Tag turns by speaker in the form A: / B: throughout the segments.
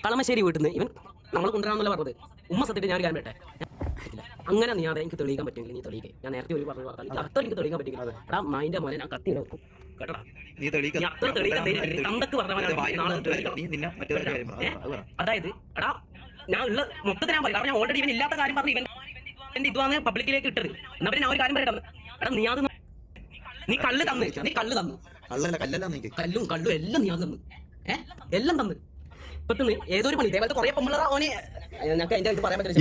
A: കളമശ്ശേരി വീട്ടിൽ നിന്ന് ഇവൻ നമ്മൾ കൊണ്ടുവരാമെന്നല്ല പറഞ്ഞത്. ഉമ്മ സത്യത്തിൽ ഞാൻ കാര്യം അങ്ങനെ നീ അതെ എനിക്ക് തെളിയിക്കാൻ പറ്റുമെങ്കിൽ നീ തെളിയിക്കുക. ഞാൻ നേരത്തെ ഒരു പറഞ്ഞു അത്ര എനിക്ക് തെളിയിക്കാൻ പറ്റുമെങ്കിൽ എടാ മായിന്റെ മോനെ ഞാൻ കത്തി വെക്കും കേട്ടടാ. അതായത് എടാ ഞാൻ ഉള്ള മൊത്തത്തിൽ ഞാൻ പറയും. ഞാൻ ഓൾറെഡി ഇവൻ ഇല്ലാത്ത കാര്യം പറഞ്ഞു. ഇവൻ എന്റെ ഇതുവാണ് പബ്ലിക്കിലേക്ക് ഇട്ടത്. എന്നാ പിന്നെ ഞാൻ ഒരു കാര്യം പറയട്ടെ. എടാ നീ അത് നീ കല്ല് തന്നു. കല്ലും എല്ലാം നീ തന്നു. എല്ലാം തന്നു.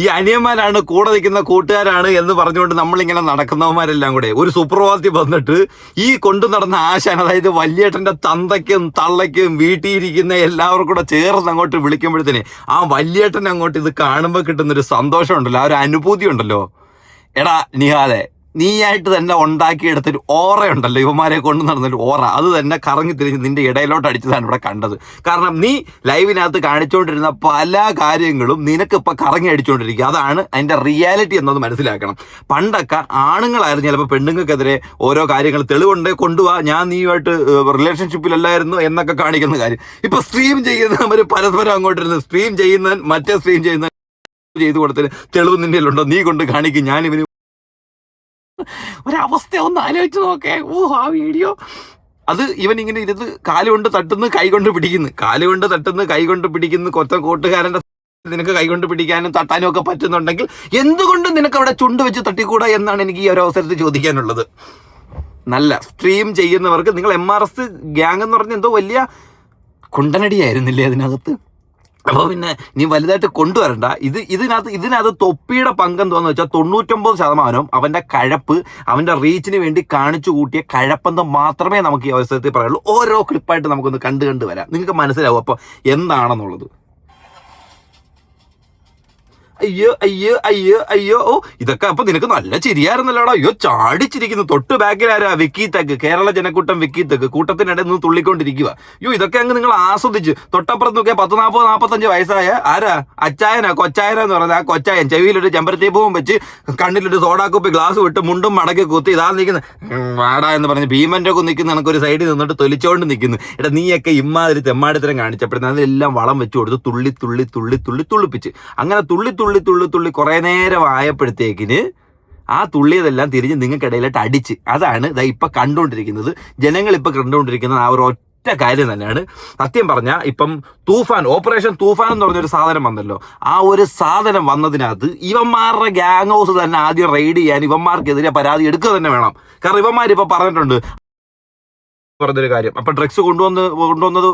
B: ഈ അനിയന്മാരാണ്, കൂടെ നിൽക്കുന്ന കൂട്ടുകാരാണ് എന്ന് പറഞ്ഞുകൊണ്ട് നമ്മളിങ്ങനെ നടക്കുന്നവന്മാരെല്ലാം കൂടെ ഒരു സുപ്രഭാതത്തിൽ വന്നിട്ട് ഈ കൊണ്ടു നടന്ന ആശാൻ, അതായത് വല്യേട്ടന്റെ തന്തയ്ക്കും തള്ളയ്ക്കും വീട്ടിയിരിക്കുന്ന എല്ലാവർക്കും കൂടെ ചേർന്ന് അങ്ങോട്ട് വിളിക്കുമ്പോഴത്തേന് ആ വല്യേട്ടൻ അങ്ങോട്ട് ഇത് കാണുമ്പോൾ കിട്ടുന്നൊരു സന്തോഷം ഉണ്ടല്ലോ, ആ ഒരു അനുഭൂതി ഉണ്ടല്ലോ. എടാ നിഹാലെ, നീയായിട്ട് തന്നെ ഉണ്ടാക്കിയെടുത്തൊരു ഓറയുണ്ടല്ലോ, ഇവന്മാരെ കൊണ്ട് നടന്നൊരു ഓറ, അത് തന്നെ കറങ്ങി തിരിഞ്ഞ് നിന്റെ ഇടയിലോട്ട് അടിച്ചതാണ് ഇവിടെ കണ്ടത്. കാരണം നീ ലൈവിനകത്ത് കാണിച്ചുകൊണ്ടിരുന്ന പല കാര്യങ്ങളും നിനക്കിപ്പോൾ കറങ്ങി അടിച്ചുകൊണ്ടിരിക്കുക. അതാണ് അതിൻ്റെ റിയാലിറ്റി എന്നത് മനസ്സിലാക്കണം. പണ്ടൊക്കെ ആണുങ്ങളായിരുന്നു ചിലപ്പോൾ പെണ്ണുങ്ങൾക്കെതിരെ ഓരോ കാര്യങ്ങൾ തെളിവുണ്ട് കൊണ്ടുപോവാ, ഞാൻ നീയുമായിട്ട് റിലേഷൻഷിപ്പിലല്ലായിരുന്നു എന്നൊക്കെ കാണിക്കുന്ന കാര്യം. ഇപ്പൊ സ്ട്രീം ചെയ്യുന്നവർ പരസ്പരം അങ്ങോട്ടിരുന്ന് സ്ട്രീം ചെയ്യുന്നവൻ മറ്റേ സ്ട്രീം ചെയ്യുന്ന ചെയ്തു കൊടുത്തതിന് തെളിവ് നിന്റെ ഉണ്ടോ, നീ കൊണ്ട് കാണിക്കും, ഞാനിവന് ഒരവസ്ഥ ഒന്ന് ആലോചിച്ച് നോക്കേ. ആ വീഡിയോ അത് ഇവൻ ഇങ്ങനെ ഇരുന്ന് കാലുകൊണ്ട് തട്ടുന്നു, കൈകൊണ്ട് പിടിക്കുന്നു, കാലുകൊണ്ട് തട്ടുന്നു, കൈകൊണ്ട് പിടിക്കുന്നു. കൊത്ത കൂട്ടുകാരന്റെ നിനക്ക് കൈകൊണ്ട് പിടിക്കാനും തട്ടാനും ഒക്കെ പറ്റുന്നുണ്ടെങ്കിൽ എന്തുകൊണ്ട് നിനക്ക് അവിടെ ചുണ്ട് വെച്ച് തട്ടിക്കൂടാ എന്നാണ് എനിക്ക് ഈ ഒരു അവസരത്തിൽ ചോദിക്കാനുള്ളത്. നല്ല സ്ട്രീം ചെയ്യുന്നവർക്ക് നിങ്ങൾ MRS ഗ്യാങ് എന്ന് പറഞ്ഞ എന്തോ വലിയ കുണ്ടനടിയായിരുന്നില്ലേ അതിനകത്ത്? അപ്പോൾ പിന്നെ നീ വലുതായിട്ട് കൊണ്ടുവരണ്ട. ഇതിനകത്ത് തൊപ്പിയുടെ പങ്കെന്തോന്ന് വെച്ചാൽ 99% അവൻ്റെ കഴപ്പ്, അവൻ്റെ റീച്ചിന് വേണ്ടി കാണിച്ചു കൂട്ടിയ കഴപ്പെന്ന് മാത്രമേ നമുക്ക് ഈ അവസരത്തിൽ പറയുള്ളൂ. ഓരോ ക്ലിപ്പായിട്ട് നമുക്കൊന്ന് കണ്ടു വരാം, നിങ്ങൾക്ക് മനസ്സിലാവും അപ്പോൾ എന്താണെന്നുള്ളത്. അയ്യോ അയ്യോ അയ്യോ അയ്യോ, ഓ ഇതൊക്കെ അപ്പൊ നിനക്ക് നല്ല ചിരിയായിരുന്നല്ലോടാ. അയ്യോ ചാടിച്ചിരിക്കുന്നു. തൊട്ട് ബാക്കിലാരാ? വിക്കി തെക്ക്, കേരള ജനക്കൂട്ടം വിക്കി തെക്ക് കൂട്ടത്തിനിടയിൽ നിന്ന് തുള്ളിക്കൊണ്ടിരിക്കുക. അയ്യോ ഇതൊക്കെ അങ്ങ് നിങ്ങൾ ആസ്വദിച്ച്. തൊട്ടപ്പുറത്ത് നോക്കിയാൽ 40-45 വയസ്സായ ആരാ? അച്ചായനാ, കൊച്ചായനെന്ന് പറഞ്ഞാൽ ആ കൊച്ചായൻ ചെവിയിലൊരു ചെമ്പരത്തി പൂവും വെച്ച് കണ്ണിലൊരു സോഡാക്കുപ്പി ഗ്ലാസ് വിട്ട് മുണ്ടും മടക്കി കുത്തി ഇതാ നിൽക്കുന്നത്. വാടാ എന്ന് പറഞ്ഞ് ഭീമന്റെ ഒക്കെ നിൽക്കുന്ന എനിക്കൊരു സൈഡിൽ നിന്നിട്ട് തൊലിച്ചോണ്ട് നിൽക്കുന്നു. എടാ നീയൊക്കെ ഇമ്മാതിരി തെമ്മാടിത്തരം കാണിച്ചപ്പോഴത്തേന് അതിലെല്ലാം വളം വെച്ച് കൊടുത്ത് തുള്ളിപ്പിച്ച് അങ്ങനെ തുള്ളി കുറേ നേരം ആയപ്പോഴത്തേക്കിന് ആ തുള്ളിയതെല്ലാം തിരിഞ്ഞ് നിങ്ങൾക്കിടയിലായിട്ട് അടിച്ച്. അതാണ് ഇതാ ഇപ്പം കണ്ടുകൊണ്ടിരിക്കുന്നത്. ജനങ്ങളിപ്പോൾ കണ്ടുകൊണ്ടിരിക്കുന്നത് ആ ഒരു ഒറ്റ കാര്യം തന്നെയാണ്. സത്യം പറഞ്ഞാൽ ഇപ്പം ഓപ്പറേഷൻ തൂഫാൻ എന്ന് പറഞ്ഞൊരു സാധനം വന്നല്ലോ. ആ ഒരു സാധനം വന്നതിനകത്ത് ഇവന്മാരുടെ ഗ്യാങ് ഹൗസ് തന്നെ ആദ്യം റെയ്ഡ് ചെയ്യാൻ ഇവന്മാർക്കെതിരെ പരാതി എടുക്കുക തന്നെ വേണം. കാരണം ഇവന്മാരിപ്പോൾ പറഞ്ഞിട്ടുണ്ട് പറഞ്ഞൊരു കാര്യം. അപ്പൊ ഡ്രഗ്സ് കൊണ്ടുവന്നത്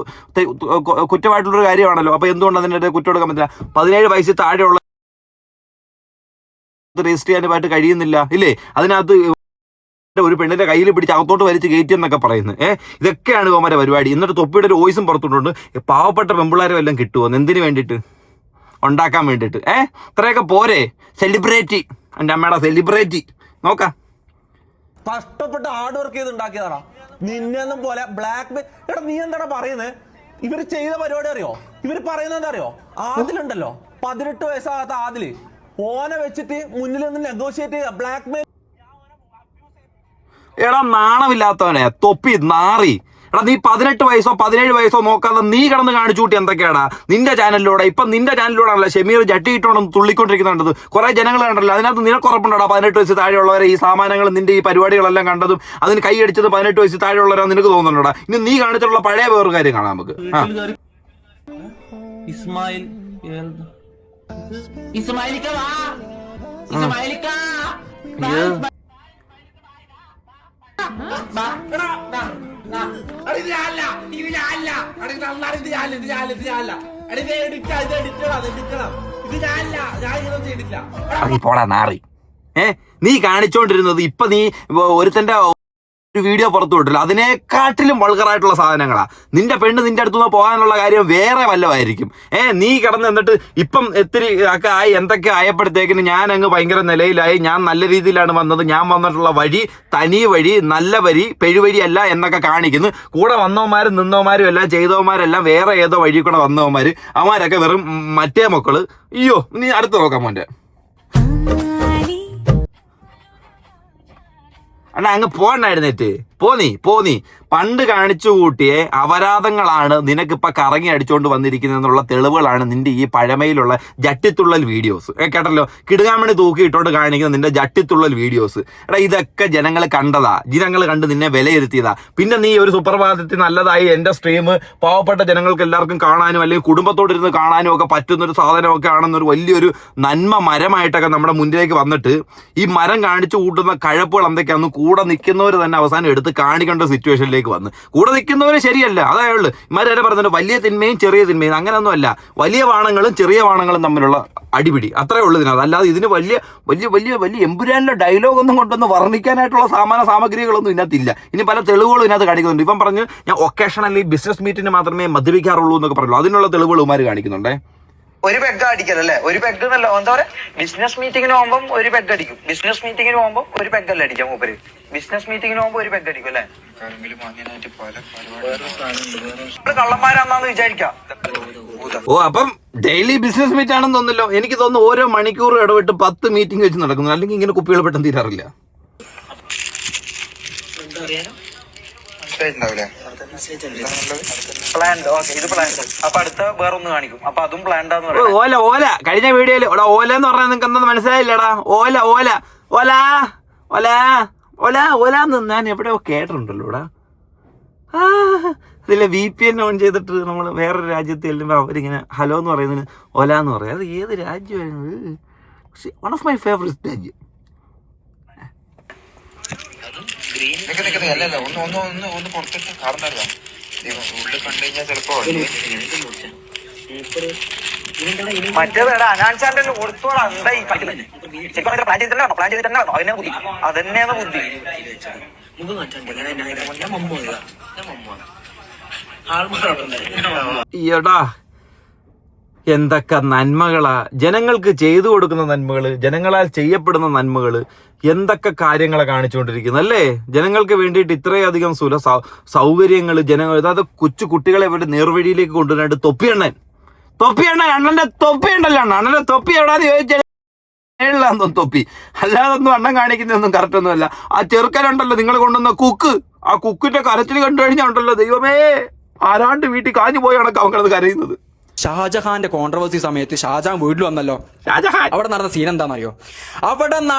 B: കുറ്റമായിട്ടുള്ളൊരു കാര്യമാണല്ലോ. അപ്പൊ എന്തുകൊണ്ട് അതിൻ്റെ കുറ്റം എടുക്കാൻ പറ്റില്ല? 17 വയസ്സിൽ താഴെയുള്ള രജിസ്റ്റർ ചെയ്യാനായിട്ട് കഴിയുന്നില്ല ഇല്ലേ? അതിനകത്ത് ഒരു പെണ്ണിന്റെ കയ്യിൽ പിടിച്ച് അകത്തോട്ട് വലിച്ച് കയറ്റി എന്നൊക്കെ പറയുന്നത്. ഇതൊക്കെയാണ് ഇവന്മാരുടെ പരിപാടി. എന്നിട്ട് തൊപ്പിയുടെ ഒരു വോയിസും പുറത്തുകൊണ്ട് പാവപ്പെട്ട പെമ്പിള്ളാരും എല്ലാം കിട്ടുമോ? എന്തിനു വേണ്ടിയിട്ട്? ഉണ്ടാക്കാൻ വേണ്ടിയിട്ട്. ഇത്രയൊക്കെ പോരെ? സെലിബ്രേറ്റി, എൻ്റെ അമ്മയുടെ സെലിബ്രേറ്റി നോക്കാം.
C: കഷ്ടപ്പെട്ട് ഹാർഡ് വർക്ക് ചെയ്ത് ഉണ്ടാക്കിയതാടാ. നിന്നൊന്നും പോലെ ബ്ലാക്ക് എടാ നീ എന്താണ് പറയുന്നത്? ഇവര് ചെയ്ത പരിപാടി അറിയോ? ഇവര് പറയുന്നത് എന്താ അറിയോ? ആദിലുണ്ടല്ലോ, 18 വയസ്സാകാത്ത ആദില്, ഓനെ വെച്ചിട്ട് മുന്നിൽ നിന്ന് നെഗോഷിയേറ്റ് ചെയ്ത ബ്ലാക്ക് മെയിൽ.
B: എടാ നാണമില്ലാത്തവനെ, തൊപ്പി നാറി. എടാ നീ 18 വയസ്സോ 17 വയസ്സോ നോക്കാതെ നീ കിടന്ന് കാണിച്ചു കൂട്ടി എന്തൊക്കെയാടാ നിന്റെ ചാനലിലൂടെ. ഇപ്പം നിന്റെ ചാനലിലൂടെയാണല്ലോ ഷമീർ ജട്ടിയിട്ടുണ്ടെന്ന് തുള്ളിക്കൊണ്ടിരിക്കുന്നുണ്ടത്. കുറെ ജനങ്ങൾ കണ്ടല്ലോ. അതിനകത്ത് നിനക്കുറപ്പുണ്ടോടാ 18 വയസ്സ് താഴെയുള്ളവരെ ഈ സാമാനങ്ങൾ നിന്റെ ഈ പരിപാടികളെല്ലാം കണ്ടതും അതിന് കൈയടിച്ചത് 18 വയസ്സ് താഴെയുള്ളവരാ നിനക്ക് തോന്നുന്നുണ്ടോടാ? ഇനി നീ കാണിച്ചിട്ടുള്ള പഴയ വേറൊരു കാര്യം കാണാം നമുക്ക്. പോടാ നാറി. നീ കാണിച്ചോണ്ടിരുന്നത് ഇപ്പൊ നീ ഒരുത്തന്റെ ഒരു വീഡിയോ പുറത്തു വിട്ടില്ല, അതിനെക്കാട്ടിലും വൾഗറായിട്ടുള്ള സാധനങ്ങളാ. നിന്റെ പെണ്ണ് നിന്റെ അടുത്തുനിന്ന് പോകാനുള്ള കാര്യം വേറെ വല്ലതായിരിക്കും. നീ കിടന്ന് എന്നിട്ട് ഇപ്പം എത്തിരി ഒക്കെ ആയി എന്തൊക്കെ ആയപ്പോഴത്തേക്കിന് ഞാൻ അങ്ങ് ഭയങ്കര നിലയിലായി. ഞാൻ നല്ല രീതിയിലാണ് വന്നത്, ഞാൻ വന്നിട്ടുള്ള വഴി തനി വഴി, നല്ല വഴി, പെഴുവഴിയല്ല എന്നൊക്കെ കാണിക്കുന്നു. കൂടെ വന്നവന്മാരും നിന്നവന്മാരും എല്ലാം ചെയ്തവന്മാരെല്ലാം വേറെ ഏതോ വഴി കൂടെ വന്നവന്മാര്, അവന്മാരൊക്കെ വെറും മറ്റേ മക്കള്. അയ്യോ നീ അടുത്ത് നോക്കാം മോന്റെ. അണ്ണാ അങ്ങ് പോണ്ടായിരുന്നേറ്റ് പോന്നി പണ്ട് കാണിച്ചു കൂട്ടിയെ അപരാധങ്ങളാണ് നിനക്കിപ്പോൾ കറങ്ങി അടിച്ചുകൊണ്ട് വന്നിരിക്കുന്നതെന്നുള്ള തെളിവുകളാണ് നിന്റെ ഈ പഴമയിലുള്ള ജട്ടിത്തുള്ളൽ വീഡിയോസ്. കേട്ടല്ലോ, കിടുകാമണി തൂക്കിയിട്ടോണ്ട് കാണിക്കുന്ന നിന്റെ ജട്ടിത്തുള്ളൽ വീഡിയോസ്. എടാ ഇതൊക്കെ ജനങ്ങൾ കണ്ടതാ, ജനങ്ങൾ കണ്ട് നിന്നെ വിലയിരുത്തിയതാ. പിന്നെ നീ ഒരു സുപ്രഭാതത്തിൽ നല്ലതായി എൻ്റെ സ്ട്രീം പാവപ്പെട്ട ജനങ്ങൾക്ക് എല്ലാവർക്കും കാണാനും അല്ലെങ്കിൽ കുടുംബത്തോടിരുന്ന് കാണാനും ഒക്കെ പറ്റുന്നൊരു സാധനമൊക്കെ ആണെന്നൊരു വലിയൊരു നന്മ മരമായിട്ടൊക്കെ നമ്മുടെ മുന്നിലേക്ക് വന്നിട്ട് ഈ മരം കാണിച്ചു കൂട്ടുന്ന കഴപ്പുകൾ എന്തൊക്കെയാണെന്ന് കൂടെ നിൽക്കുന്നവർ തന്നെ അവസാനം എടുത്ത് കാണിക്കേണ്ട സിറ്റുവേഷനിലേക്ക് വന്ന്. കൂടെ നിൽക്കുന്നവര് ശരിയല്ല, അതായുള്ളൂ. ഇമാരെ പറഞ്ഞിട്ട് വലിയ തിന്മയും ചെറിയ തിന്മയും അങ്ങനെയൊന്നും അല്ല. വലിയ വാണങ്ങളും ചെറിയ വാണങ്ങളും തമ്മിലുള്ള അടിപിടി അത്രേ ഉള്ളൂ ഇതിനകത്ത്. അല്ലാതെ ഇതിന് വലിയ വലിയ വലിയ വലിയ എമ്പുരാനിലെ ഡയലോഗൊന്നും കൊണ്ടൊന്ന് വർണ്ണിക്കാനായിട്ടുള്ള സാമഗ്രികളൊന്നും ഇതിനകത്തില്ല. ഇനി പല തെളിവുകളും ഇതിനകത്ത് കാണിക്കുന്നുണ്ട്. ഇപ്പം പറഞ്ഞ് ഞാൻ ഒക്കേഷണലി ബിസിനസ് മീറ്റിന് മാത്രമേ മദ്യപിക്കാറുള്ളൂ എന്നൊക്കെ പറഞ്ഞു. അതിനുള്ള തെളിവുകൾ ഇമാര് കാണിക്കുന്നുണ്ടേ.
D: ഒരു പെഗ് അടിക്കലല്ലേ, ഒരു പെഗ് എന്നല്ല, എന്താ പറയാ, ബിസിനസ് മീറ്റിങ്ങിന് പോകുമ്പോൾ ഒരു പെഗ് അടിക്കും. ബിസിനസ് മീറ്റിങ്ങിന് പോകുമ്പോൾ ഒരു പെഗ് അല്ല അടിക്കാം മൂപ്പര്. ബിസിനസ് മീറ്റിങ്ങിന് പോകുമ്പോൾ ഒരു പെഗ് അടിക്കും അല്ലേ. കള്ളന്മാരാന്നാന്ന് വിചാരിക്കാം.
B: ഓ, അപ്പം ഡെയിലി ബിസിനസ് മീറ്റ് ആണെന്ന് തോന്നുന്നല്ലോ. എനിക്ക് തോന്നുന്നു ഓരോ മണിക്കൂർ ഇടവിട്ട് 10 മീറ്റിംഗ് വെച്ച് നടക്കുന്നു. അല്ലെങ്കിൽ ഇങ്ങനെ കുപ്പികൾ പെട്ടെന്ന് തീരാറില്ല. ഓല കഴിഞ്ഞ വീഡിയോയില് ഓല എന്ന് പറഞ്ഞാൽ നിങ്ങൾക്ക് എന്താ മനസ്സിലായില്ലടാ. ഓല ഞാൻ എവിടെയോ കേട്ടിട്ടുണ്ടല്ലോ ഇവിടെ. അതിലെ VPN ഓൺ ചെയ്തിട്ട് നമ്മൾ വേറൊരു രാജ്യത്ത് ചെല്ലുമ്പോൾ അവരിങ്ങനെ ഹലോ എന്ന് പറയുന്നതിന് ഓല എന്ന് പറയും. അത് ഏത് രാജ്യമായിരുന്നു? വൺ ഓഫ് മൈ ഫേവറേറ്റ് രാജ്യം.
D: മറ്റേതാ അനാൻസാന്റെ കൊടുത്തോളാ. എന്താ ഈ കളിക്കുന്നത്? പ്ലാൻ ചെയ്തിട്ടുണ്ടോ? അതിനെ ബുദ്ധി, അതന്നെയാണ് ബുദ്ധി.
B: ഈയടാ എന്തൊക്കെ നന്മകളാ ജനങ്ങൾക്ക് ചെയ്തു കൊടുക്കുന്ന നന്മകള്, ജനങ്ങളാൽ ചെയ്യപ്പെടുന്ന നന്മകള്, എന്തൊക്കെ കാര്യങ്ങളെ കാണിച്ചുകൊണ്ടിരിക്കുന്നത് അല്ലേ. ജനങ്ങൾക്ക് വേണ്ടിയിട്ട് ഇത്രയധികം സൗകര്യങ്ങൾ ജനങ്ങൾ, അതായത് കൊച്ചു കുട്ടികളെ ഇവിടെ നേർവഴിയിലേക്ക് കൊണ്ടുവരാനായിട്ട് തൊപ്പിയണ്ണൻ അണ്ണന്റെ തൊപ്പിയുണ്ടല്ലോ. അണ്ണന്റെ തൊപ്പി എവിടാന്ന് ചോദിച്ചാൽ തൊപ്പി, അല്ലാതൊന്നും അണ്ണൻ കാണിക്കുന്നതൊന്നും കറക്റ്റ് ഒന്നുമല്ല. ആ ചെറുക്കനുണ്ടല്ലോ നിങ്ങൾ കൊണ്ടുവന്ന കുക്ക്, ആ കുക്കിന്റെ കരച്ചിൽ കണ്ടു കഴിഞ്ഞാൽ ഉണ്ടല്ലോ ദൈവമേ, ആരാണ്ട് വീട്ടിൽ കാഞ്ഞു പോയി കണക്ക് അവങ്ങളത് കരയുന്നത്.
E: ഷാജഹാന്റെ കോൺട്രവേഴ്സി സമയത്ത് ഷാജഹാൻ വീട്ടിൽ വന്നല്ലോ. അവിടെ നടന്ന സീൻ എന്താണെന്നറിയോ?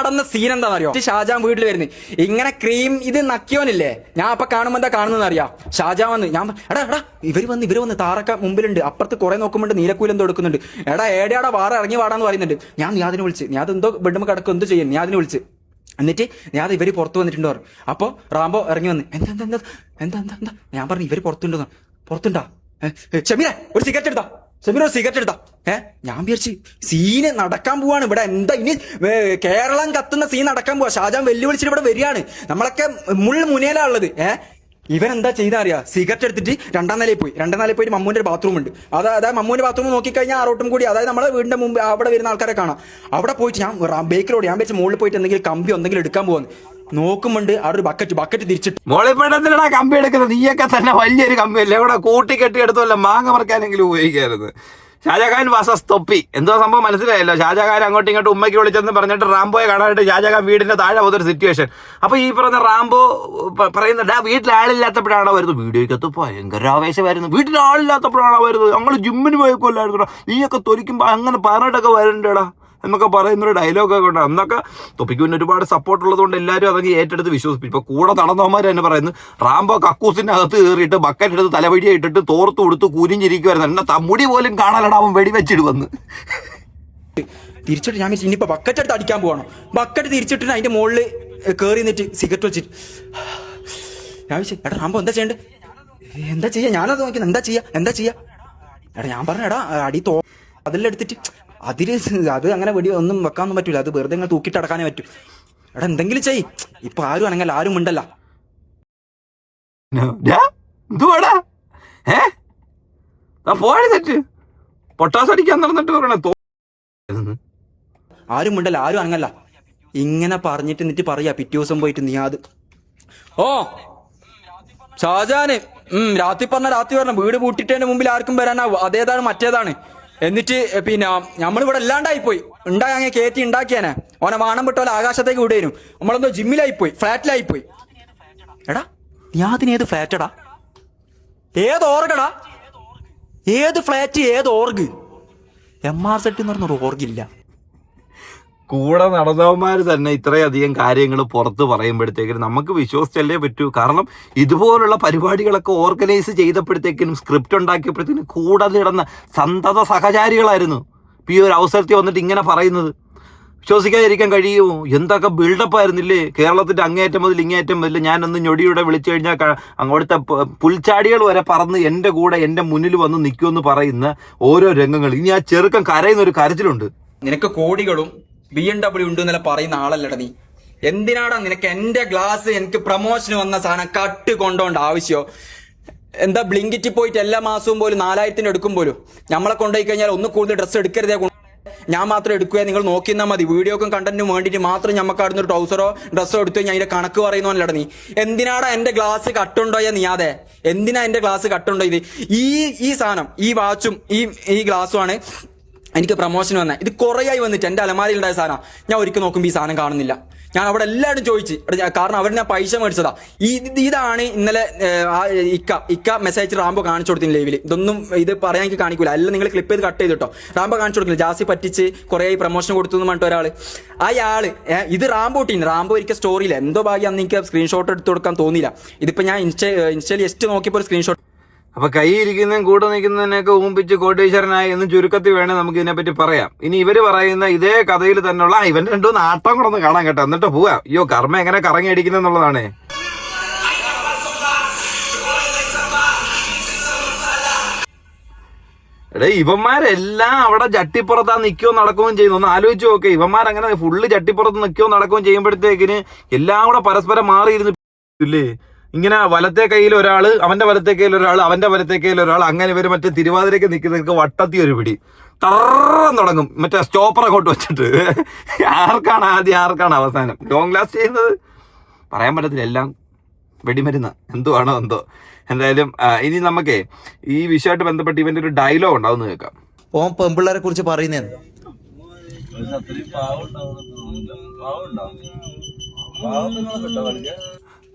E: ഷാജഹാൻ വീട്ടിൽ വരുന്നത് ഇങ്ങനെ ക്രീം ഇത് നക്കിയോനില്ലേ, ഞാൻ അപ്പൊ കാണുമ്പോ എന്താ കാണുന്നതെന്ന് അറിയാം. ഷാജഹാൻ വന്ന് ഞാൻ എടാ ഇവര് വന്ന് താറക്ക മുമ്പിലുണ്ട്, അപ്പുറത്ത് കുറെ നോക്കുമ്പോണ്ട് നീലക്കൂലെന്തോ എടുക്കുന്നുണ്ട്. എടാ വാറ ഇറങ്ങി വാടാന്ന് പറയുന്നുണ്ട്. ഞാൻ നിയാദിനെ വിളിച്ച്, ഞാൻ എന്തോ ബെഡ്മ കിടക്കും എന്തോ ചെയ്യും, നിയാദിനെ വിളിച്ച്. എന്നിട്ട് ഞാൻ ഇവര് പുറത്ത് വന്നിട്ടുണ്ട് പറഞ്ഞു. അപ്പൊ റാംബോ ഇറങ്ങി വന്ന് എന്താ ഞാൻ പറഞ്ഞു ഇവര് പുറത്തുണ്ടാ ഷമീര ഒരു സിഗരറ്റ് എടുത്താ, ഷമീര ഒരു സിഗരറ്റ് എടുത്താ. ഞാൻ വിചാരിച്ച് സീന് നടക്കാൻ പോവാണ് ഇവിടെ. എന്താ ഇനി കേരളം കത്തുന്ന സീൻ നടക്കാൻ പോവാ. ഷാജഹാൻ വെല്ലുവിളിച്ചിട്ട് ഇവിടെ വരികയാണ്. നമ്മളൊക്കെ മുന്നേലാ ഉള്ളത്. ഇവൻ എന്താ ചെയ്താ അറിയാ, സിഗരറ്റ് എടുത്തിട്ട് രണ്ടാം നിലയിൽ പോയിട്ട് മമ്മൂന്റെ ഒരു ബാത്റൂം ഉണ്ട്. അതായത് മമ്മൂന്റെ ബാത്റൂം നോക്കിക്കഴിഞ്ഞാൽ ആറോട്ടും കൂടി, അതായത് നമ്മളെ വീടിന്റെ മുമ്പ് അവിടെ വരുന്ന ആൾക്കാരെ കാണാം. അവിടെ പോയിട്ട് ഞാൻ ബേക്കറോട് ഞാൻ വെച്ച് മുകളിൽ പോയിട്ട് എന്തെങ്കിലും കമ്പിയോ എന്തെങ്കിലും എടുക്കാൻ പോകുന്നു. നോക്കുമ്പോണ്ട് അവിടെ ഒരു ബക്കറ്റ് തിരിച്ചിട്ട്
B: മോളിപ്പേടത്തിലടാ കമ്പി എടുക്കുന്നത്. നീയൊക്കെ തന്നെ വലിയൊരു കമ്പിയല്ലേ, ഇവിടെ കൂട്ടിക്കെട്ടി എടുത്തല്ല മാങ്ങ മറക്കാനെങ്കിലും ഉപയോഗിക്കായിരുന്നു. ഷാജഹാൻ വാസസ് തൊപ്പി എന്തോ സംഭവം മനസ്സിലായല്ലോ. ഷാജഹാൻ അങ്ങോട്ടും ഇങ്ങോട്ടും ഉമ്മയ്ക്ക് വിളിച്ചെന്ന് പറഞ്ഞിട്ട് റാംബോയെ കാണാനായിട്ട് ഷാജഹാൻ വീടിന്റെ താഴെ പോകുന്നൊരു സിറ്റുവേഷൻ. അപ്പൊ ഈ പറഞ്ഞ റാംബോ പറയുന്നുണ്ട് വീട്ടിൽ ആളില്ലാത്തപ്പോഴാണോ വരുന്നത്. വീഡിയോയ്ക്കകത്ത് ഭയങ്കര ആവേശമായിരുന്നു. വീട്ടിൽ ആളില്ലാത്തപ്പോഴാണോ വരുന്നത്, ഞങ്ങൾ ജിമ്മിന് പോയിക്കൊല്ലായിരുന്നു, നീയൊക്കെ തൊലിക്കുമ്പോ അങ്ങനെ പറഞ്ഞിട്ടൊക്കെ വരണ്ടേടാ എന്നൊക്കെ പറയുന്നൊരു ഡയലോഗൊക്കെ ഉണ്ട്. അന്നൊക്കെ തൊപ്പിക്ക് പിന്നെ ഒരുപാട് സപ്പോർട്ട് ഉള്ളതുകൊണ്ട് എല്ലാവരും അതൊക്കെ ഏറ്റെടുത്ത് വിശ്വസിപ്പിച്ചു. ഇപ്പൊ കൂടെ നടന്നവന്മാർ തന്നെ പറയുന്നു റാംബോ കക്കൂസിന്റെ അകത്ത് കയറിയിട്ട് ബക്കറ്റ് എടുത്ത് തലവഴിയെ ഇട്ടിട്ട് തോർത്ത് കൊടുത്ത് കുരിഞ്ഞിരിക്കുവായിരുന്നു. എന്നെ തമ്മുടി പോലും കാണാലടാ അവൻ വെടിവെച്ചിടുവന്ന്.
E: തിരിച്ചിട്ട് ഞാൻ ഇനിയിപ്പോ ബക്കറ്റ് എടുത്ത് അടിക്കാൻ പോവാണോ, ബക്കറ്റ് തിരിച്ചിട്ട് അതിന്റെ മുകളിൽ കയറി നിന്നിട്ട് സിഗരറ്റ് വെച്ചിട്ട് ഞാൻ വിളിച്ചു എടാ റാംബോ എന്താ ചെയ്യണ്ടേ, എന്താ ചെയ്യാ, ഞാനത് നോക്കുന്നത് എന്താ ചെയ്യാ എടാ. ഞാൻ പറഞ്ഞ എടാ അടി അതെല്ലാം എടുത്തിട്ട് അത് അങ്ങനെ വെടി ഒന്നും വെക്കാനൊന്നും പറ്റൂല, അത് വെറുതെ ഇങ്ങനെ തൂക്കിട്ട് അടക്കാനേ പറ്റൂ. എടാ എന്തെങ്കിലും ചെയ്, ഇപ്പൊ ആരും അനങ്ങല്ല, ആരും ഉണ്ടല്ല.
B: പൊട്ടാസ് അടിക്കാൻ നടന്നിട്ട്
E: ആരും ഉണ്ടല്ല, ആരും അനങ്ങല്ല. ഇങ്ങനെ പറഞ്ഞിട്ട് എന്നിട്ട് പറയാ പിറ്റേ ദിവസം പോയിട്ട് നിയാദ് ഷാജഹാന് രാത്രി പറഞ്ഞ വീട് പൂട്ടിട്ടതിന്റെ മുമ്പിൽ ആർക്കും വരാനാവും, അതേതാണ് മറ്റേതാണ്. എന്നിട്ട് പിന്നെ നമ്മളിവിടെ ഇല്ലാണ്ടായിപ്പോയി, അങ്ങനെ കയറ്റി ഉണ്ടാക്കിയാനെ ഓനെ വാണം വിട്ടോലെ ആകാശത്തേക്ക് വിടുകയും നമ്മളെന്തോ ജിമ്മിലായിപ്പോയി, ഫ്ലാറ്റിലായിപ്പോയി. എടാ നിയാദിന് ഏത് ഫ്ലാറ്റടാ? ഏത് ഓർഗടാ? ഏത് ഫ്ലാറ്റ്? ഏത് ഓർഗ്? MR സെറ്റ് എന്ന് പറഞ്ഞൊരു ഓർഗില്ല.
B: കൂടെ നടന്നവന്മാർ തന്നെ ഇത്രയധികം കാര്യങ്ങൾ പുറത്ത് പറയുമ്പോഴത്തേക്കിനും നമുക്ക് വിശ്വസിച്ചല്ലേ പറ്റൂ. കാരണം ഇതുപോലുള്ള പരിപാടികളൊക്കെ ഓർഗനൈസ് ചെയ്തപ്പോഴത്തേക്കിനും സ്ക്രിപ്റ്റ് ഉണ്ടാക്കിയപ്പോഴത്തേക്കിനും കൂടെ നടന്ന സന്തത സഹചാരികളായിരുന്നു. ഈ ഒരു അവസരത്തിൽ വന്നിട്ട് ഇങ്ങനെ പറയുന്നത് വിശ്വസിക്കാതിരിക്കാൻ കഴിയുമോ? എന്തൊക്കെ ബിൽഡപ്പ് ആയിരുന്നില്ലേ? കേരളത്തിന്റെ അങ്ങേയറ്റം മുതൽ ഇങ്ങേയറ്റം മുതൽ ഞാനൊന്ന് ഞൊടിയുടെ വിളിച്ചു കഴിഞ്ഞാൽ അങ്ങോട്ടത്തെ പുൽച്ചാടികൾ വരെ പറന്ന് എൻ്റെ കൂടെ എൻ്റെ മുന്നിൽ വന്ന് നിൽക്കുമെന്ന് പറയുന്ന ഓരോ രംഗങ്ങൾ. ഇനി ആ ചെറുക്കം കരയുന്ന ഒരു കരച്ചിലുണ്ട്.
E: നിനക്ക് കോടികളും BMW ഉണ്ട് എന്നല്ല പറയുന്ന ആളല്ലട നീ. എന്തിനാടാ നിനക്ക് എന്റെ ഗ്ലാസ് എനിക്ക് പ്രൊമോഷന് വന്ന സാധനം കട്ട് കൊണ്ടോണ്ട ആവശ്യമോ? എന്താ ബ്ലിങ്കിറ്റിൽ പോയിട്ട് എല്ലാ മാസവും പോലും 4000 എടുക്കും പോലും നമ്മളെ കൊണ്ടുപോയി കഴിഞ്ഞാൽ ഒന്ന് കൂടുതൽ ഡ്രസ്സ് എടുക്കരുതേ. ഞാൻ മാത്രം എടുക്കുക, നിങ്ങൾ നോക്കിയെന്നാൽ മതി. വീഡിയോക്കും കണ്ടന്റിനും വേണ്ടിയിട്ട് മാത്രം നമുക്ക് അവിടുന്ന് ഒരു ട്രൗസറോ ഡ്രസ്സോ എടുത്തു കഴിഞ്ഞാൽ അതിന്റെ കണക്ക് പറയുന്നതല്ലട നീ. എന്തിനാടാ എന്റെ ഗ്ലാസ് കട്ടുണ്ടോയാ നീ? അതെ, എന്തിനാ എന്റെ ഗ്ലാസ് കട്ടുണ്ടോ? ഇത് ഈ സാധനം, ഈ വാച്ചും ഈ ഗ്ലാസ്സും ആണ് എനിക്ക് പ്രൊമോഷൻ വന്നത്. ഇത് കുറേയായി വന്നിട്ട് എൻ്റെ അലമാരിയിൽ ഉണ്ടായ സാധനം ഞാൻ ഒരിക്കൽ നോക്കുമ്പോൾ ഈ സാധനം കാണുന്നില്ല. ഞാൻ അവിടെ എല്ലാവരും ചോദിച്ച്, കാരണം അവർ ഞാൻ പൈസ മേടിച്ചതാ. ഇതാണ് ഇന്നലെ ഇക്ക മെസ്സേജ് റാംബോ കാണിച്ചു കൊടുത്തിന് ലൈവിൽ. ഇത് പറയാൻ എനിക്ക് കാണിക്കൂല, എല്ലാം നിങ്ങൾ ക്ലിപ്പ് ചെയ്ത് കട്ട് ചെയ്തിട്ടോ. റാംബോ കാണിച്ചു കൊടുക്കില്ല, ജാസി പറ്റിച്ച് കുറേ പ്രൊമോഷൻ കൊടുത്തു എന്ന് പറഞ്ഞിട്ട് ഒരാൾ. ഇത് റാംബോ ഇട്ടീന്. റാംബോ ഒരിക്കൽ സ്റ്റോറിയിൽ എന്തോ ഭാഗ്യം അന്ന് എനിക്ക് സ്ക്രീൻഷോട്ട് എടുത്ത് കൊടുക്കാൻ തോന്നിയില്ല. ഇതിപ്പോൾ ഞാൻ ഇൻസ്റ്റയിൽ ജസ്റ്റ് നോക്കിയപ്പോൾ ഒരു സ്ക്രീൻഷോട്ട്.
B: അപ്പൊ കൈ ഇരിക്കുന്നതും കൂടെ നിൽക്കുന്നതിനൊക്കെ ഊമ്പിച്ച് കോടീശ്വരനായി എന്ന് ചുരുക്കത്തിൽ വേണേൽ നമുക്ക് ഇതിനെപ്പറ്റി പറയാം. ഇനി ഇവര് പറയുന്ന ഇതേ കഥയിൽ തന്നെയുള്ള ഇവന്റെ രണ്ടു നാട്ടം കൂടെ ഒന്ന് കാണാൻ കേട്ടോ, എന്നിട്ട് പോവാം. അയ്യോ, കർമ്മ എങ്ങനെ കറങ്ങി അടിക്കുന്നുള്ളതാണ്. എടേ, ഇവന്മാരെല്ലാം അവിടെ ചട്ടിപ്പുറത്താ നിൽക്കുകയോ നടക്കുകയും ചെയ്യുന്നു. ഒന്ന് ആലോചിച്ച് നോക്കെ. ഇവന്മാരങ്ങനെ ഫുള്ള് ചട്ടിപ്പുറത്ത് നിൽക്കുകയോ നടക്കുകയും ചെയ്യുമ്പോഴത്തേക്കിന് എല്ലാം കൂടെ പരസ്പരം മാറിയിരുന്നില്ലേ? ഇങ്ങനെ വലത്തെ കയ്യിൽ ഒരാള്, അവന്റെ വലത്തെ കയ്യിൽ ഒരാൾ, അവന്റെ വലത്തെ കയ്യിൽ ഒരാൾ, അങ്ങനെ ഇവര് മറ്റേ തിരുവാതിരക്ക് നിൽക്കുന്നവർക്ക് വട്ടത്തി ഒരു പിടി ടർന്ന് തുടങ്ങും. മറ്റേ സ്റ്റോപ്പർ അങ്ങോട്ട് വെച്ചിട്ട് ആർക്കാണ് ആദ്യം ആർക്കാണ് അവസാനം ലോങ് ലാസ്റ്റ് ചെയ്യുന്നത് പറയാൻ പറ്റത്തില്ല. എല്ലാം വെടിമരുന്ന് എന്തുവാണോ എന്തോ. എന്തായാലും ഇനി നമുക്കേ ഈ വിഷയമായിട്ട് ബന്ധപ്പെട്ട് ഇവന്റെ ഒരു ഡയലോഗ് ഉണ്ടാവുന്ന കേൾക്കാം.
F: ഓൻ പെമ്പിള്ളേരെ കുറിച്ച് പറയുന്നേ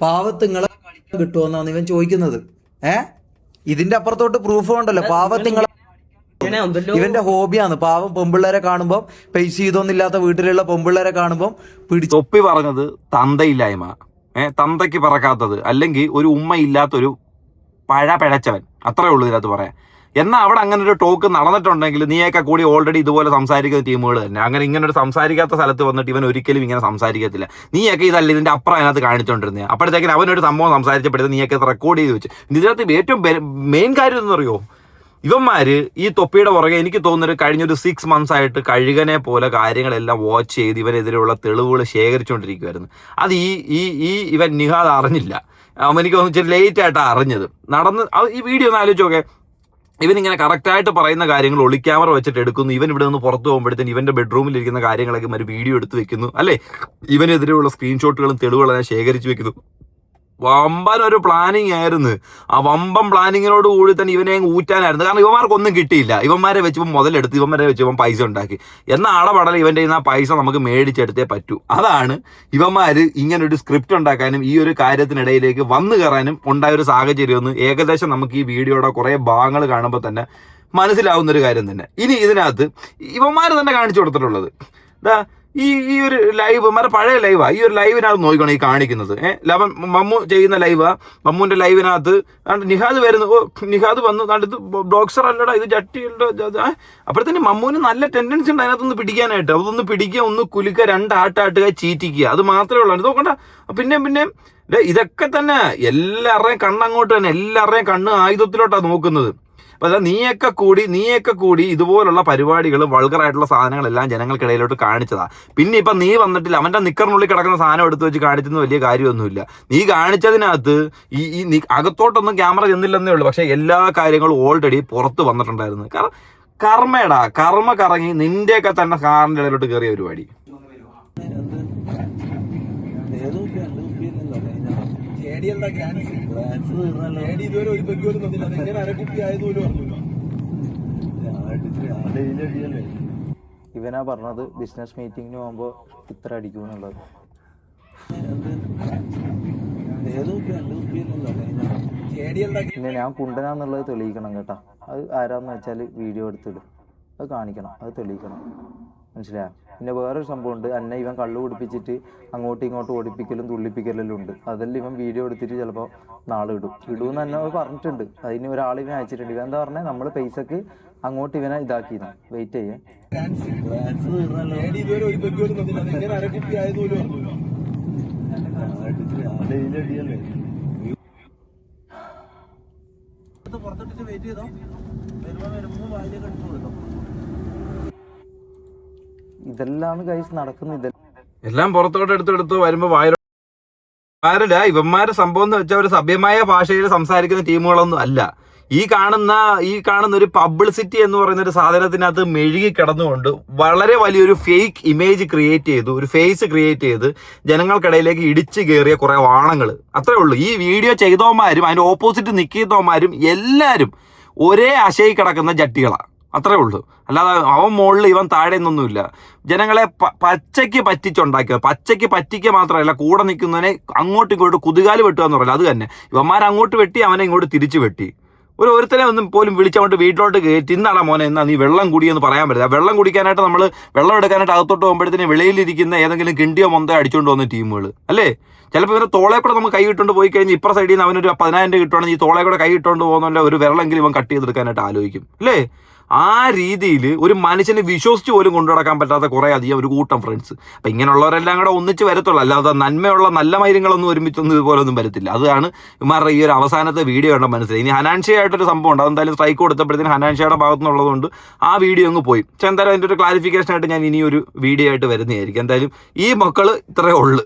F: പാവത്തുങ്ങളെ കിട്ടുമെന്നാണ് ഇവൻ ചോദിക്കുന്നത്. ഇതിന്റെ അപ്പുറത്തോട്ട് പ്രൂഫ് ഉണ്ടല്ലോ. പാവത്തുങ്ങളെ ഇവന്റെ ഹോബിയാണ്. പാവം പെമ്പിള്ളേരെ കാണുമ്പോ പൈസ ഇതൊന്നില്ലാത്ത വീട്ടിലുള്ള പെമ്പിള്ളേരെ കാണുമ്പോ പിടിച്ചു.
B: തൊപ്പി പറഞ്ഞത് തന്തയില്ലായ്മ, തന്തയ്ക്ക് പറക്കാത്തത്, അല്ലെങ്കിൽ ഒരു ഉമ്മ ഇല്ലാത്തൊരു പിഴച്ചവൻ, അത്രേ ഉള്ളൂ ഇതിനകത്ത് പറയാൻ. എന്നാൽ അവിടെ അങ്ങനെ ഒരു ടോക്ക് നടന്നിട്ടുണ്ടെങ്കിൽ നീയൊക്കെ കൂടി ഓൾറെഡി ഇതുപോലെ സംസാരിക്കുന്ന ടീമുകൾ തന്നെ. അങ്ങനെ ഇങ്ങനെ ഒരു സംസാരിക്കാത്ത സ്ഥലത്ത് വന്നിട്ട് ഇവൻ ഒരിക്കലും ഇങ്ങനെ സംസാരിക്കത്തില്ല. നീയൊക്കെ ഇതല്ല ഇതിന്റെ അപ്പുറം അതിനകത്ത് കാണിച്ചുകൊണ്ടിരുന്നത്. അപ്പോഴത്തേക്കും അവനൊരു സംഭവം സംസാരിച്ചപ്പോഴത്തേക്ക് നീയൊക്കെ റെക്കോർഡ് ചെയ്ത് വെച്ച്. ഇതിനകത്ത് ഏറ്റവും മെയിൻ കാര്യം എന്ന് പറയുമോ, ഇവന്മാര് ഈ തൊപ്പിയുടെ പുറകെ എനിക്ക് തോന്നുന്നത് കഴിഞ്ഞൊരു 6 months ആയിട്ട് കഴുകനെ പോലെ കാര്യങ്ങളെല്ലാം വാച്ച് ചെയ്ത് ഇവനെതിരെയുള്ള തെളിവുകൾ ശേഖരിച്ചുകൊണ്ടിരിക്കുമായിരുന്നു. അത് ഇവൻ നിഹാദ് അറിഞ്ഞില്ല. എനിക്ക് തോന്നുന്നു ഇച്ചിരി ലേറ്റ് ആയിട്ടാണ് അറിഞ്ഞത്. ഈ വീഡിയോ ഒന്ന് ആലോചിച്ച് നോക്കെ. ഇവനിങ്ങനെ കറക്റ്റായിട്ട് പറയുന്ന കാര്യങ്ങൾ ഒളിക്യാമറ വെച്ചിട്ട് എടുക്കുന്നു. ഇവൻ ഇവിടെ നിന്ന് പുറത്ത് പോകുമ്പോഴത്തേന് ഇവന്റെ ബെഡ്റൂമിൽ ഇരിക്കുന്ന കാര്യങ്ങളൊക്കെ ഒരു വീഡിയോ എടുത്ത് വെക്കുന്നു, അല്ലേ? ഇവനെതിരെയുള്ള സ്ക്രീൻഷോട്ടുകളും തെളിവുകളും ശേഖരിച്ച് വെക്കുന്നു. വമ്പൻ ഒരു പ്ലാനിങ് ആയിരുന്നു. ആ വമ്പൻ പ്ലാനിങ്ങിനോട് കൂടി തന്നെ ഇവനെ ഊറ്റാനായിരുന്നു. കാരണം ഇവന്മാർക്കൊന്നും കിട്ടിയില്ല. ഇവന്മാരെ വെച്ചപ്പോൾ മുതലെടുത്ത്, ഇവന്മാരെ വെച്ചപ്പോൾ പൈസ ഉണ്ടാക്കി. എന്നാൽ അടപടൽ ഇവന്റെ ആ പൈസ നമുക്ക് മേടിച്ചെടുത്തേ പറ്റൂ. അതാണ് ഇവന്മാര് ഇങ്ങനൊരു സ്ക്രിപ്റ്റ് ഉണ്ടാക്കാനും ഈ ഒരു കാര്യത്തിനിടയിലേക്ക് വന്നു കയറാനും ഉണ്ടായ ഒരു സാഹചര്യം. ഏകദേശം നമുക്ക് ഈ വീഡിയോയുടെ കുറെ ഭാഗങ്ങൾ കാണുമ്പോൾ തന്നെ മനസ്സിലാവുന്ന ഒരു കാര്യം തന്നെ. ഇനി ഇതിനകത്ത് ഇവന്മാർ തന്നെ കാണിച്ചു കൊടുത്തിട്ടുള്ളത് ഈ ഒരു ലൈവ് പഴയ ലൈവാ. ഈ ഒരു ലൈവിനകത്ത് നോക്കണം ഈ കാണിക്കുന്നത്. മമ്മു ചെയ്യുന്ന ലൈവാ. മമ്മുവിന്റെ ലൈവിനകത്ത് നിഹാദ് വരുന്നു. നിഹാദ് വന്നു, ഇത് ബോക്സർ അല്ലടാ, ഇത് ജട്ടിയുണ്ടോ. അപ്പോഴത്തേന് മമ്മുവിന് നല്ല ടെൻഡൻസി ഉണ്ട് അതിനകത്തൊന്ന് പിടിക്കാനായിട്ട്. അതൊന്ന് പിടിക്കുക, ഒന്ന് കുലുക്കുക, 2 ആട്ടാട്ടുക, ചീറ്റിക്കുക, അത് മാത്രമേ ഉള്ളൂ. നോക്കണ്ട. പിന്നെ ഇതൊക്കെ തന്നെ എല്ലാവരുടെയും കണ്ണങ്ങോട്ട് തന്നെ, എല്ലാവരുടെയും കണ്ണ് ആയുധത്തിലോട്ടാണ് നോക്കുന്നത്. അപ്പൊ നീയൊക്കെ കൂടി ഇതുപോലുള്ള പരിപാടികൾ, വൾഗറായിട്ടുള്ള സാധനങ്ങളെല്ലാം ജനങ്ങൾക്കിടയിലോട്ട് കാണിച്ചതാ. പിന്നെ ഇപ്പൊ നീ വന്നിട്ടില്ല, അവന്റെ നിക്കറിനുള്ളിൽ കിടക്കുന്ന സാധനം എടുത്തു വെച്ച് കാണിച്ചെന്ന് വലിയ കാര്യമൊന്നുമില്ല. നീ കാണിച്ചതിനകത്ത് ഈ അകത്തോട്ടൊന്നും ക്യാമറ ചെന്നില്ലെന്നേ ഉള്ളൂ. പക്ഷെ എല്ലാ കാര്യങ്ങളും ഓൾറെഡി പുറത്ത് വന്നിട്ടുണ്ടായിരുന്നു. കാരണം കർമ്മ കറങ്ങി നിന്റെയൊക്കെ തന്നെ കാറിന്റെ ഇടയിലോട്ട് കയറിയ പരിപാടി.
F: ഇവനാ പറഞ്ഞത് ബിസിനസ് മീറ്റിങ്ങിന് പോകുമ്പോ ഇത്ര അടിക്കുമെന്നുള്ളത്. പിന്നെ ഞാൻ കുണ്ടനാന്നുള്ളത് തെളിയിക്കണം കേട്ടോ. അത് ആരാന്ന് വെച്ചാൽ വീഡിയോ എടുത്തിടും, അത് കാണിക്കണം, അത് തെളിയിക്കണം, മനസ്സിലായോ? പിന്നെ വേറൊരു സംഭവം ഉണ്ട്, എന്നെ ഇവൻ കള്ളു കുടിപ്പിച്ചിട്ട് അങ്ങോട്ടും ഇങ്ങോട്ടും ഓടിപ്പിക്കലും തുള്ളിപ്പിക്കലും ഉണ്ട്. അതെല്ലാം ഇവൻ വീഡിയോ എടുത്തിട്ട് ചിലപ്പോൾ നാളെ ഇടുമെന്ന് തന്നെ പറഞ്ഞിട്ടുണ്ട്. അതിന് ഒരാൾ ഇവൻ അയച്ചിട്ടുണ്ട്. ഇവൻ എന്താ പറഞ്ഞാൽ നമ്മൾ പൈസക്ക് അങ്ങോട്ട് ഇവനെ ഇതാക്കിയിരുന്നു. വെയിറ്റ് ചെയ്യേ. ഇതെല്ലാം ഗൈസ് നടക്കുന്നു.
B: എല്ലാം പുറത്തോട്ട് എടുത്തെടുത്ത് വരുമ്പോ വയറില്ല. ഇവന്മാരുടെ സംഭവം എന്ന് വെച്ചാൽ ഒരു സഭ്യമായ ഭാഷയിൽ സംസാരിക്കുന്ന ടീമുകളൊന്നും അല്ല. ഈ കാണുന്ന ഒരു പബ്ലിസിറ്റി എന്ന് പറയുന്ന ഒരു സാധനത്തിനകത്ത് മെഴുകി കിടന്നുകൊണ്ട് വളരെ വലിയൊരു ഫേക്ക് ഇമേജ് ക്രിയേറ്റ് ചെയ്തു, ഒരു ഫേസ് ക്രിയേറ്റ് ചെയ്ത് ജനങ്ങൾക്കിടയിലേക്ക് ഇടിച്ചു കയറിയ കുറെ വാണങ്ങൾ. അത്രേ ഉള്ളൂ. ഈ വീഡിയോ ചെയ്തവന്മാരും അതിന്റെ ഓപ്പോസിറ്റ് നിൽക്കുന്നവന്മാരും എല്ലാവരും ഒരേ ആശയിൽ കിടക്കുന്ന ജട്ടികളാണ്. അത്രേ ഉള്ളൂ. അല്ലാതെ അവൻ മുകളിൽ ഇവൻ താഴെ നിന്നൊന്നുമില്ല. ജനങ്ങളെ പച്ചയ്ക്ക് പറ്റിച്ചുണ്ടാക്കിയത്. പച്ചയ്ക്ക് പറ്റിക്കുക മാത്രമല്ല, കൂടെ നിൽക്കുന്നതിനെ അങ്ങോട്ടും ഇങ്ങോട്ടും കുതുകാല് വെട്ടുക എന്ന് പറയില്ല, അത് തന്നെ. ഇവന്മാർ അങ്ങോട്ട് വെട്ടി, അവനെ ഇങ്ങോട്ട് തിരിച്ചു വെട്ടി. ഒരുത്തനെ ഒന്നും പോലും വിളിച്ചങ്ങോട്ട് വീട്ടിലോട്ട് കയറ്റി ഇന്നാളാ മോനെ എന്നാ നീ വെള്ളം കുടിയെന്ന് പറയാൻ പറ്റില്ല. വെള്ളം കുടിക്കാനായിട്ട് നമ്മൾ വെള്ളം എടുക്കാനായിട്ട് അകത്തോട്ട് പോകുമ്പോഴത്തേന് വെളിയിലിരിക്കുന്ന ഏതെങ്കിലും കിണ്ടിയോ മൊന്തോ അടിച്ചുകൊണ്ട് വന്ന ടീമുകൾ അല്ലേ. ചിലപ്പോൾ ഇവനെ തോളെ കൂടെ നമുക്ക് കൈ ഇട്ടുകൊണ്ട് പോയി കഴിഞ്ഞാൽ ഇപ്പുറ സൈഡിൽ നിന്ന് അവനൊരു 10,000 രൂപ കിട്ടുവാണെങ്കിൽ ഈ തോളെ കൂടെ കൈ ഇട്ടുകൊണ്ട് പോകുന്നതിൻ്റെ ഒരു വിരളെങ്കിലും ഇവൻ കട്ട് ചെയ്തെടുക്കാനായിട്ട് ആലോചിക്കും അല്ലേ. ആ രീതിയിൽ ഒരു മനുഷ്യനെ വിശ്വസിച്ച് പോലും കൊണ്ടു നടക്കാൻ പറ്റാത്ത കുറേ അധികം ഒരു കൂട്ടം ഫ്രണ്ട്സ്. അപ്പം ഇങ്ങനെയുള്ളവരെല്ലാം കൂടെ ഒന്നിച്ച് വരത്തുള്ളൂ. അല്ലാതെ നന്മയുള്ള നല്ല മൈര്യങ്ങളൊന്നും ഒരുമിച്ചൊന്നും ഇതുപോലെ ഒന്നും വരത്തില്ല. അതാണ് ഇവന്മാരുടെ ഈ ഒരു അവസാനത്തെ വീഡിയോ കണ്ട മനസ്സിലായി. ഇനി ഹനാൻഷയായിട്ടൊരു സംഭവം ഉണ്ട്. അതെന്തായാലും സ്ട്രൈക്ക് കൊടുത്തപ്പോഴത്തേന് ഹനാൻഷയുടെ ഭാഗത്തു നിന്നുള്ളതുകൊണ്ട് ആ വീഡിയോ അങ്ങ് പോയി. പക്ഷെ എന്തായാലും അതിൻ്റെ ഒരു ക്ലാരിഫിക്കേഷൻ ആയിട്ട് ഞാൻ ഇനി ഒരു വീഡിയോ ആയിട്ട് വരുന്നതായിരിക്കും. എന്തായാലും ഈ മക്കൾ ഇത്രയേ ഉള്ളൂ.